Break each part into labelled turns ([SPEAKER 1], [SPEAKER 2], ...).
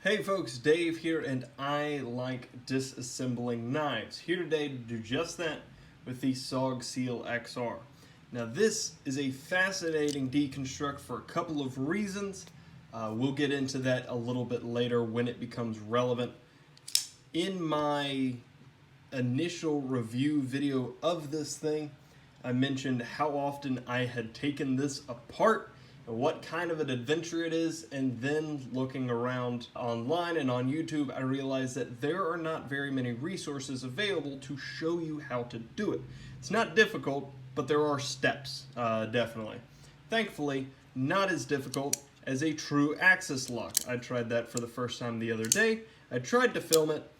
[SPEAKER 1] Hey folks, Dave here, and I like disassembling knives. Here today to do just that with the SOG Seal XR. Now this is a fascinating deconstruct for a couple of reasons. We'll get into that a little bit later when it becomes relevant. In my initial review video of this thing, I mentioned how often I had taken this apart, what kind of an adventure it is, and then looking around online and on YouTube, I realized that there are not very many resources available to show you how to do it. It's not difficult, but there are steps, definitely. Thankfully, not as difficult as a true axis lock. I tried that for the first time the other day. I tried to film it.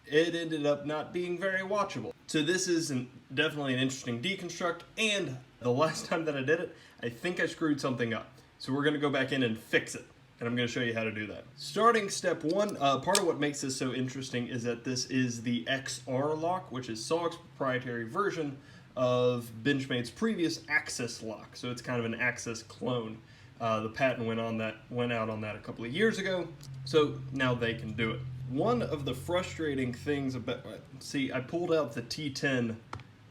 [SPEAKER 1] It ended up not being very watchable. So this is definitely an interesting deconstruct, and the last time that I did it, I think I screwed something up. So we're gonna go back in and fix it, and I'm gonna show you how to do that. Starting step one, part of what makes this so interesting is that this is the XR lock, which is SOG's proprietary version of Benchmade's previous Axis lock. So it's kind of an Axis clone. The patent went out on that a couple of years ago, so now they can do it. One of the frustrating things about, see, I pulled out the T10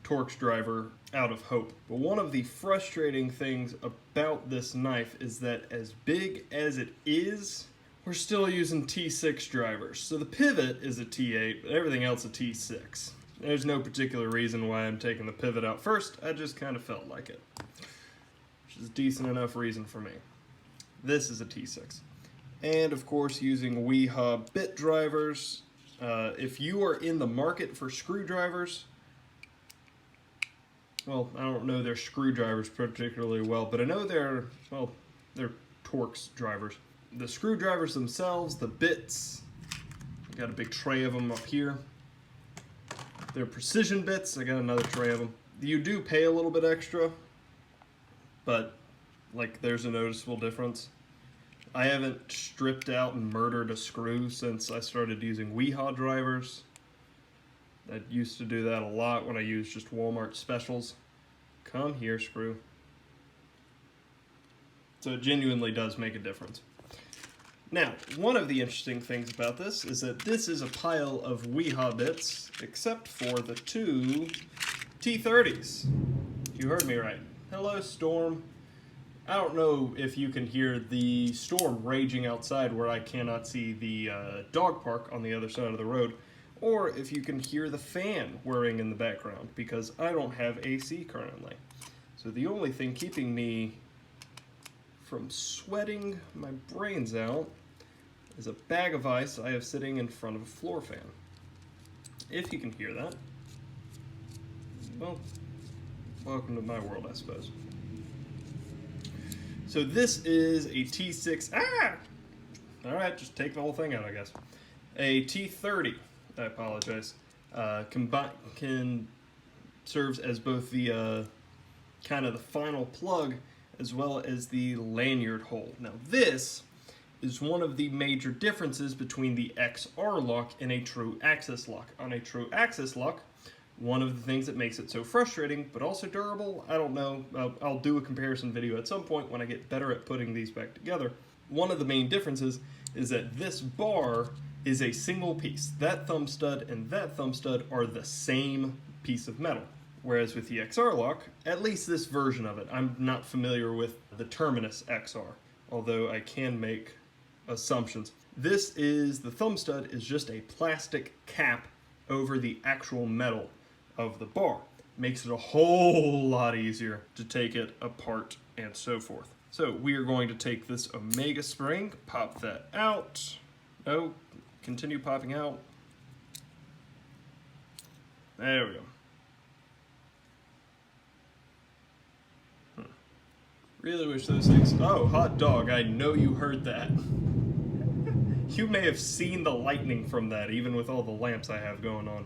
[SPEAKER 1] Torx driver out of hope, but one of the frustrating things about this knife is that as big as it is, we're still using T6 drivers. So the pivot is a T8, but everything else a T6. There's no particular reason why I'm taking the pivot out first, I just kind of felt like it, which is a decent enough reason for me. This is a T6. And of course using Weehaw bit drivers. If you are in the market for screwdrivers, well, I don't know their screwdrivers particularly well, but I know they're Torx drivers. The screwdrivers themselves, the bits, I got a big tray of them up here. They're precision bits, I got another tray of them. You do pay a little bit extra, but like there's a noticeable difference. I haven't stripped out and murdered a screw since I started using Weehaw drivers. I used to do that a lot when I used just Walmart specials. Come here, screw. So it genuinely does make a difference. Now, one of the interesting things about this is that this is a pile of Weehaw bits, except for the two T30s. You heard me right. Hello, storm. I don't know if you can hear the storm raging outside where I cannot see the dog park on the other side of the road, or if you can hear the fan whirring in the background, because I don't have AC currently. So the only thing keeping me from sweating my brains out is a bag of ice I have sitting in front of a floor fan. If you can hear that, well, welcome to my world, I suppose. So this is a T6, all right, just take the whole thing out, I guess. A T30, I apologize, serves as both the kind of the final plug as well as the lanyard hole. Now this is one of the major differences between the XR lock and a true axis lock. On a true axis lock, one of the things that makes it so frustrating, but also durable, I don't know, I'll do a comparison video at some point when I get better at putting these back together. One of the main differences is that this bar is a single piece. That thumb stud and that thumb stud are the same piece of metal. Whereas with the XR lock, at least this version of it, I'm not familiar with the Terminus XR, although I can make assumptions. The thumb stud is just a plastic cap over the actual metal of the bar. Makes it a whole lot easier to take it apart and so forth. So we are going to take this Omega spring, pop that out. Oh, continue popping out. There we go. Really wish those things, oh, hot dog, I know you heard that. You may have seen the lightning from that, even with all the lamps I have going on.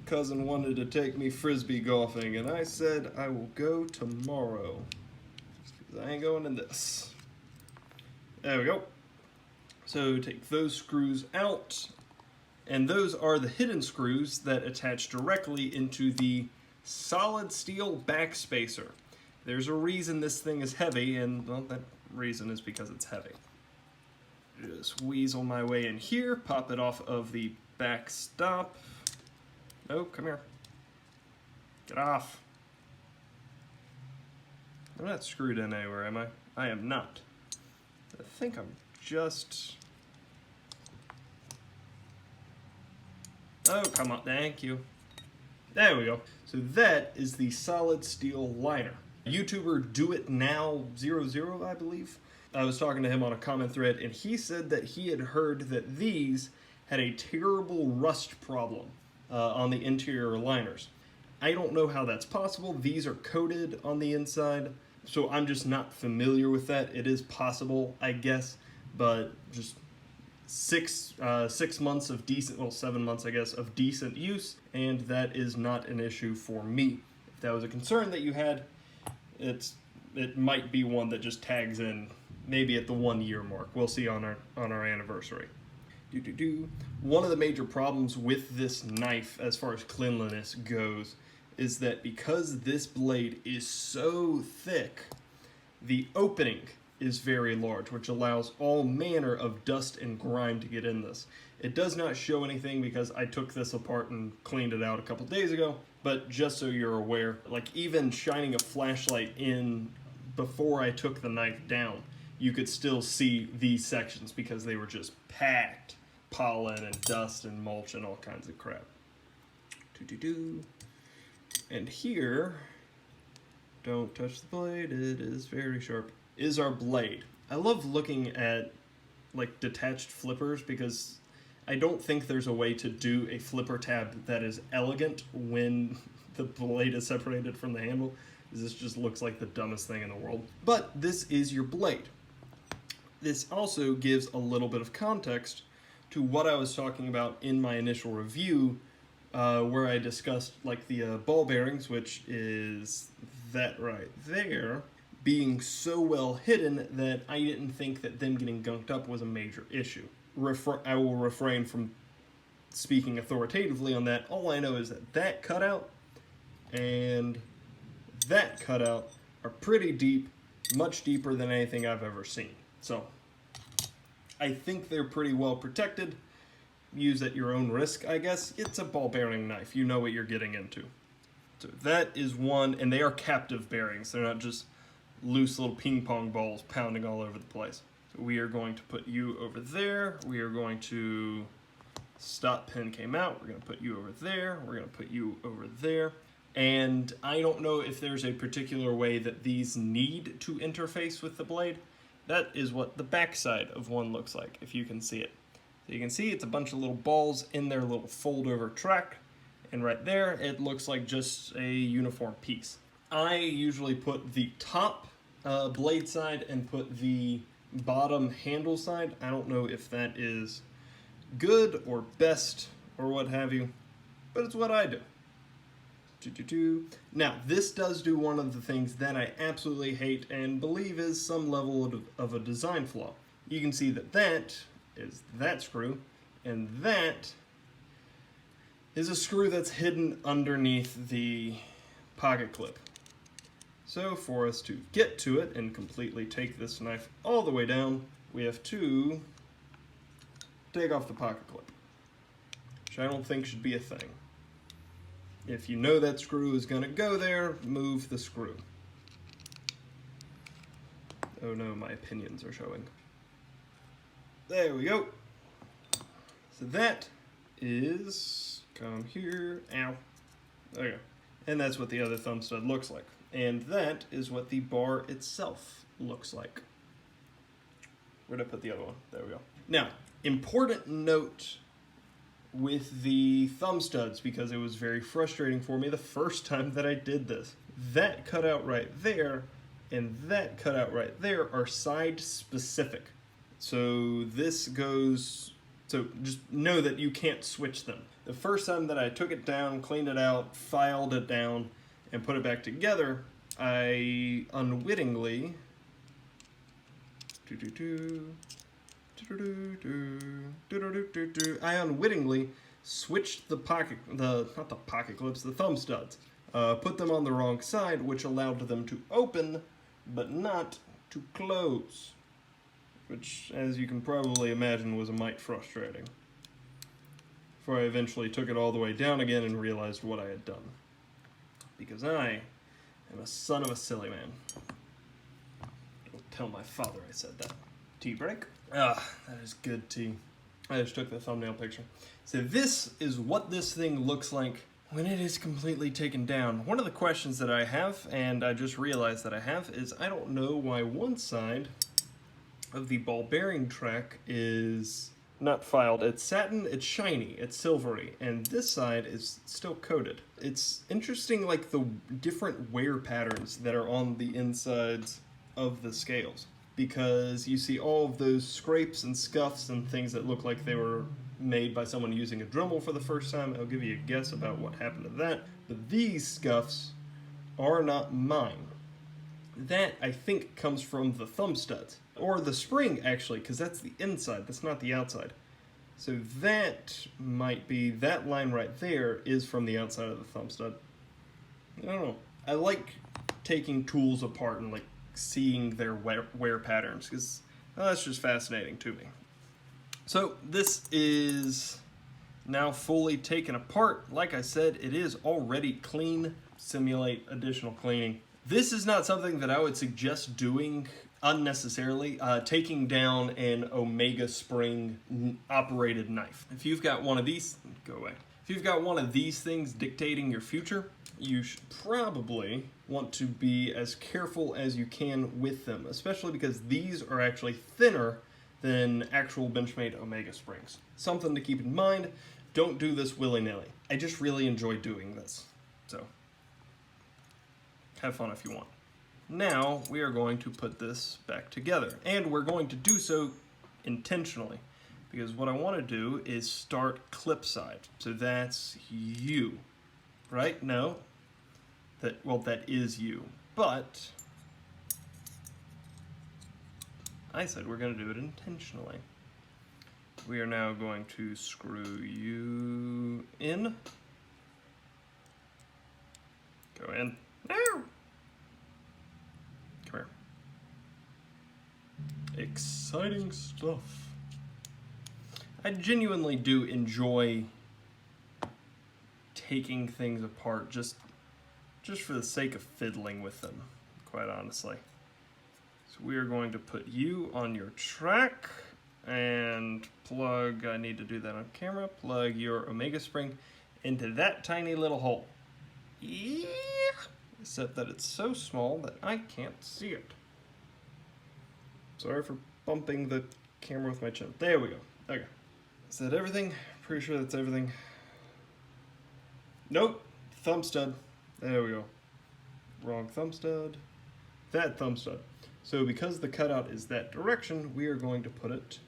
[SPEAKER 1] Cousin wanted to take me frisbee golfing, and I said I will go tomorrow, because I ain't going in this. There we go. So take those screws out, and those are the hidden screws that attach directly into the solid steel backspacer. There's a reason this thing is heavy, and well, that reason is because it's heavy. Just weasel my way in here, pop it off of the back stop. No, come here. Get off. I'm not screwed in anywhere, am I? I am not. I think I'm just... Oh, come on, thank you. There we go. So that is the solid steel liner. YouTuber Do It Now 00, I believe. I was talking to him on a comment thread, and he said that he had heard that these had a terrible rust problem on the interior liners. I don't know how that's possible. These are coated on the inside, so I'm just not familiar with that. It is possible, I guess, but just 6 months of decent, well, 7 months, I guess, of decent use, and that is not an issue for me. If that was a concern that you had, it might be one that just tags in maybe at the 1 year mark. We'll see on our anniversary. One of the major problems with this knife as far as cleanliness goes is that because this blade is so thick, the opening is very large, which allows all manner of dust and grime to get in this. It does not show anything because I took this apart and cleaned it out a couple days ago, but just so you're aware, like even shining a flashlight in before I took the knife down, you could still see these sections because they were just packed. Pollen and dust and mulch and all kinds of crap. And here, don't touch the blade, it is very sharp, is our blade. I love looking at like detached flippers because I don't think there's a way to do a flipper tab that is elegant when the blade is separated from the handle. This just looks like the dumbest thing in the world. But this is your blade. This also gives a little bit of context to what I was talking about in my initial review, where I discussed like the ball bearings, which is that right there, being so well hidden that I didn't think that them getting gunked up was a major issue. I will refrain from speaking authoritatively on that. All I know is that that cutout and that cutout are pretty deep, much deeper than anything I've ever seen. So I think they're pretty well protected. Use at your own risk, I guess. It's a ball bearing knife. You know what you're getting into. So that is one, and they are captive bearings. They're not just loose little ping pong balls pounding all over the place. So we are going to put you over there. We are going to, stop pin came out. We're going to put you over there. We're going to put you over there. And I don't know if there's a particular way that these need to interface with the blade. That is what the backside of one looks like, if you can see it. So you can see it's a bunch of little balls in their little fold-over track, and right there it looks like just a uniform piece. I usually put the top blade side and put the bottom handle side. I don't know if that is good or best or what have you, but it's what I do. Now, this does do one of the things that I absolutely hate and believe is some level of a design flaw. You can see that that is that screw, and that is a screw that's hidden underneath the pocket clip. So for us to get to it and completely take this knife all the way down, we have to take off the pocket clip, which I don't think should be a thing. If you know that screw is going to go there, move the screw. Oh no, my opinions are showing. There we go. So that is, come here, ow, there you go. And that's what the other thumb stud looks like. And that is what the bar itself looks like. Where'd I put the other one? There we go. Now, important note with the thumb studs, because it was very frustrating for me the first time that I did this. That cutout right there and that cutout right there are side specific. So this goes, so just know that you can't switch them. The first time that I took it down, cleaned it out, filed it down, and put it back together, I unwittingly switched the pocket, not the pocket clips, the thumb studs. put them on the wrong side, which allowed them to open, but not to close. Which, as you can probably imagine, was a mite frustrating. Before I eventually took it all the way down again and realized what I had done. Because I am a son of a silly man. Don't tell my father I said that. Tea break? Ah, that is good tea. I just took the thumbnail picture. So this is what this thing looks like when it is completely taken down. One of the questions that I have, and I just realized that I have, is I don't know why one side of the ball bearing track is not filed. It's satin, it's shiny, it's silvery, and this side is still coated. It's interesting, like the different wear patterns that are on the insides of the scales, because you see all of those scrapes and scuffs and things that look like they were made by someone using a Dremel for the first time. I'll give you a guess about what happened to that, but these scuffs are not mine. That, I think, comes from the thumb studs. Or the spring, actually, because that's the inside, that's not the outside. So that might be, that line right there is from the outside of the thumb stud. I don't know. I like taking tools apart and like seeing their wear patterns, because that's just fascinating to me. So this is now fully taken apart. Like I said, it is already clean. Simulate additional cleaning. This is not something that I would suggest doing unnecessarily, taking down an Omega spring operated knife. If you've got one of these, go away. If you've got one of these things dictating your future, you should probably want to be as careful as you can with them, especially because these are actually thinner than actual Benchmade Omega springs. Something to keep in mind, don't do this willy-nilly. I just really enjoy doing this, so have fun if you want. Now we are going to put this back together, and we're going to do so intentionally, because what I want to do is start clip side. So that's you, right? No, that is you, but I said we're going to do it intentionally. We are now going to screw you in. Go in. No! Come here. Exciting stuff. I genuinely do enjoy taking things apart just for the sake of fiddling with them, quite honestly. So we are going to put you on your track and plug, I need to do that on camera, plug your Omega spring into that tiny little hole. Yeah. Except that it's so small that I can't see it. Sorry for bumping the camera with my chin. There we go. Okay. Is that everything? Pretty sure that's everything. Nope. Thumb stud. There we go. Wrong thumb stud. That thumb stud. So because the cutout is that direction, we are going to put it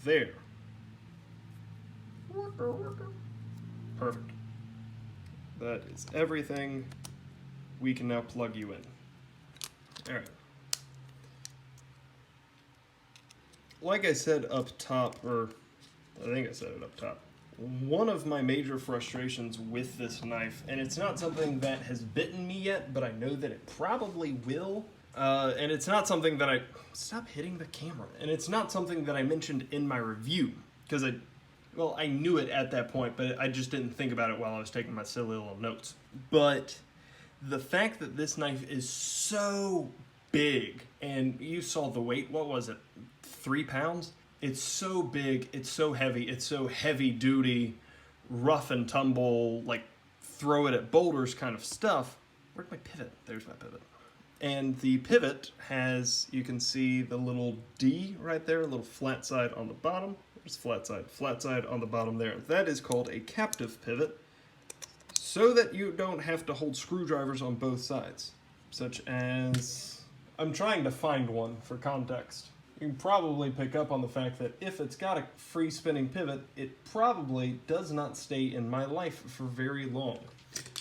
[SPEAKER 1] there. Perfect. That is everything. We can now plug you in. Alright. Like I said up top, or I think I said it up top, one of my major frustrations with this knife, and it's not something that has bitten me yet, but I know that it probably will, and it's not something that stop hitting the camera, and it's not something that I mentioned in my review, because I knew it at that point, but I just didn't think about it while I was taking my silly little notes. But the fact that this knife is so big, and you saw the weight, what was it, 3 pounds? It's so big, it's so heavy duty, rough and tumble, like throw it at boulders kind of stuff. Where'd my pivot? There's my pivot. And the pivot has, you can see the little D right there, a little flat side on the bottom. There's flat side on the bottom there. That is called a captive pivot, so that you don't have to hold screwdrivers on both sides, such as, I'm trying to find one for context. You can probably pick up on the fact that if it's got a free spinning pivot, it probably does not stay in my life for very long,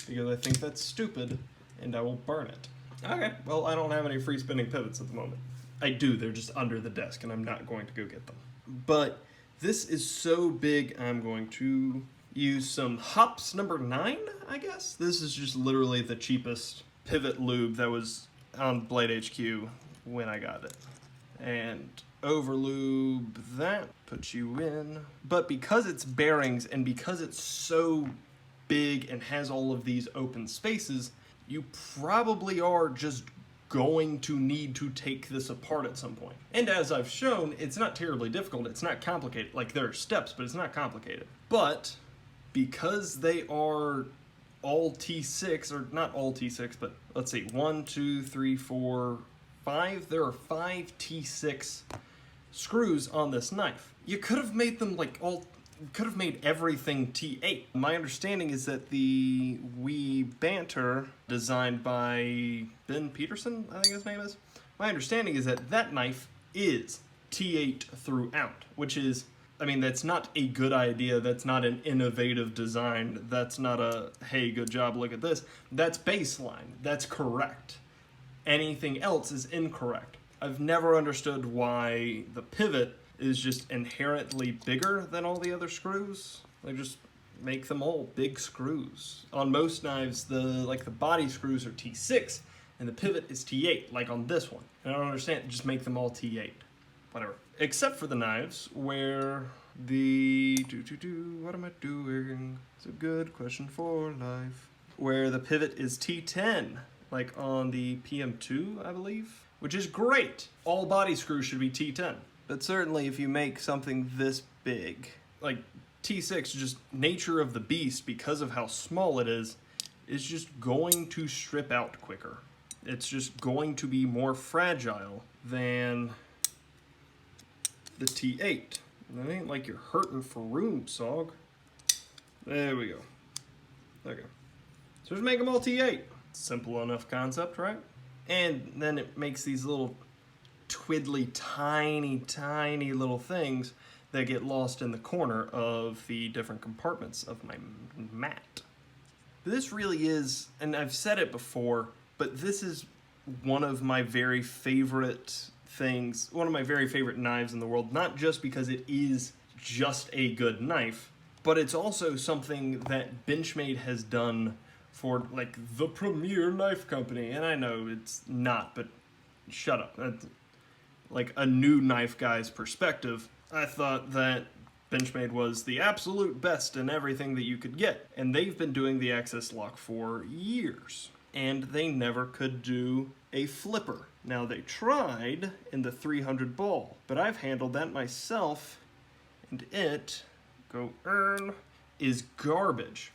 [SPEAKER 1] because I think that's stupid and I will burn it. Okay, well, I don't have any free spinning pivots at the moment. I do, they're just under the desk and I'm not going to go get them. But this is so big, I'm going to use some Hops number 9, I guess. This is just literally the cheapest pivot lube that was on Blade HQ when I got it. And overlube that, put you in. But because it's bearings and because it's so big and has all of these open spaces, you probably are just going to need to take this apart at some point. And as I've shown, it's not terribly difficult, it's not complicated. Like, there are steps, but it's not complicated. But because they are all T6, or not all T6, but let's see, 1, 2, 3, 4, 5, there are 5 T6 screws on this knife. You could have made them like could have made everything T8. My understanding is that the Wee Banter, designed by Ben Peterson, I think his name is. My understanding is that that knife is T8 throughout, which is, I mean, that's not a good idea. That's not an innovative design. That's not a, hey, good job, look at this. That's baseline. That's correct. Anything else is incorrect. I've never understood why the pivot is just inherently bigger than all the other screws. They just make them all big screws. On most knives, the body screws are T6 and the pivot is T8, like on this one. And I don't understand, just make them all T8. Whatever. Except for the knives where the what am I doing? It's a good question for life. Where the pivot is T10, like on the PM2, I believe, which is great. All body screws should be T10. But certainly if you make something this big, like T6, just nature of the beast, because of how small it is just going to strip out quicker. It's just going to be more fragile than the T8. It ain't like you're hurting for room, SOG. There we go. Okay. So just make them all T8. Simple enough concept, right? And then it makes these little twiddly, tiny little things that get lost in the corner of the different compartments of my mat. This really is, and I've said it before, but this is one of my very favorite things, one of my very favorite knives in the world, not just because it is just a good knife, but it's also something that Benchmade has done for like the premier knife company. And I know it's not, but shut up. That's like a new knife guy's perspective. I thought that Benchmade was the absolute best in everything that you could get. And they've been doing the access lock for years. And they never could do a flipper. Now they tried in the 300 ball, but I've handled that myself, and it, is garbage.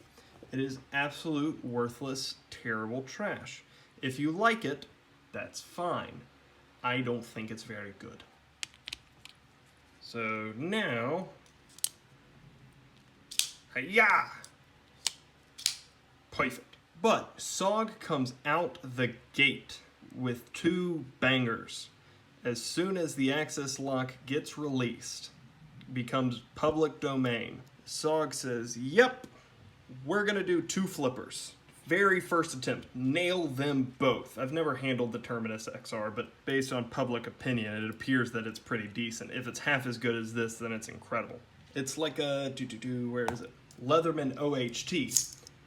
[SPEAKER 1] It is absolute worthless, terrible trash. If you like it, that's fine. I don't think it's very good. So now, hi-ya! Perfect. But SOG comes out the gate with 2 bangers. As soon as the access lock gets released, becomes public domain, SOG says, yep, we're gonna do 2 flippers. Very first attempt, nail them both. I've never handled the Terminus XR, but based on public opinion, it appears that it's pretty decent. If it's half as good as this, then it's incredible. It's like a, where is it? Leatherman OHT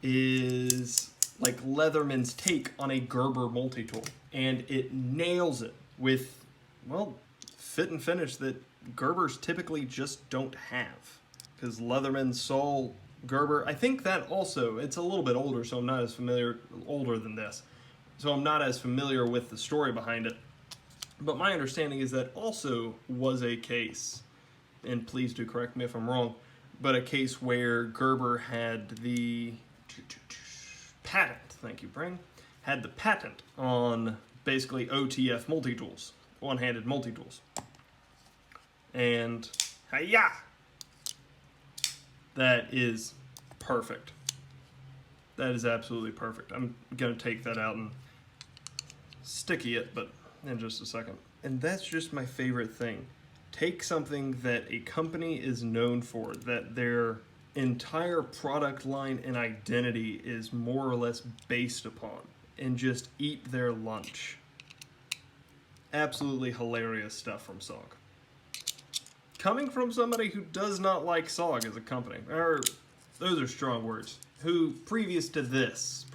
[SPEAKER 1] is like Leatherman's take on a Gerber multi-tool. And it nails it with, well, fit and finish that Gerbers typically just don't have. Because Leatherman, Sol, Gerber, I think that also, it's a little bit older, so I'm not as familiar, older than this. So I'm not as familiar with the story behind it. But my understanding is that also was a case, and please do correct me if I'm wrong, but a case where Gerber had the patent, thank you, Bring, had the patent on basically OTF multi-tools, one-handed multi-tools. And, hi-ya! That is perfect. That is absolutely perfect. I'm gonna take that out and sticky it, but in just a second. And that's just my favorite thing. Take something that a company is known for, that their entire product line and identity is more or less based upon, and just eat their lunch. Absolutely hilarious stuff from SOG. Coming from somebody who does not like SOG as a company, or those are strong words, who previous to this,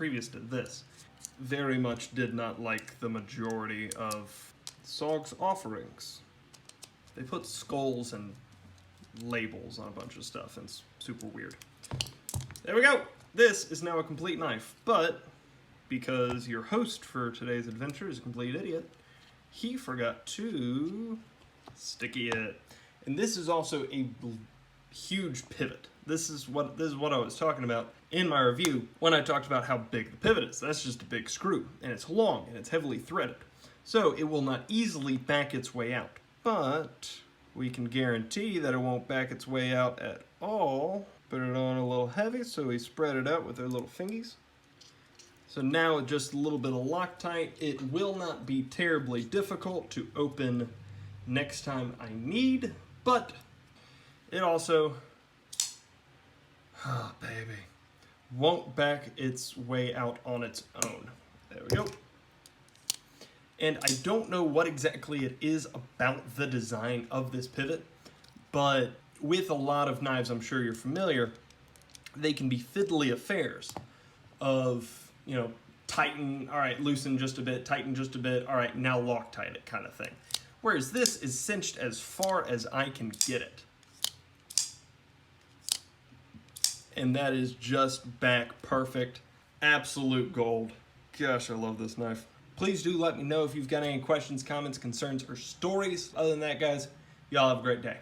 [SPEAKER 1] very much did not like the majority of SOG's offerings. They put skulls and labels on a bunch of stuff, and it's super weird. There we go! This is now a complete knife, but because your host for today's adventure is a complete idiot, he forgot to sticky it. And this is also a huge pivot. This is what I was talking about in my review when I talked about how big the pivot is. That's just a big screw, and it's long and it's heavily threaded, so it will not easily back its way out. But we can guarantee that it won't back its way out at all. Put it on a little heavy, so we spread it out with our little fingies. So now with just a little bit of Loctite, it will not be terribly difficult to open next time I need, but it also, oh baby, won't back its way out on its own. There we go. And I don't know what exactly it is about the design of this pivot, but with a lot of knives, I'm sure you're familiar, they can be fiddly affairs of, you know, tighten, all right, loosen just a bit, tighten just a bit, all right, now Loctite it kind of thing. Whereas this is cinched as far as I can get it. And that is just back perfect, absolute gold. Gosh, I love this knife. Please do let me know if you've got any questions, comments, concerns, or stories. Other than that, guys, y'all have a great day.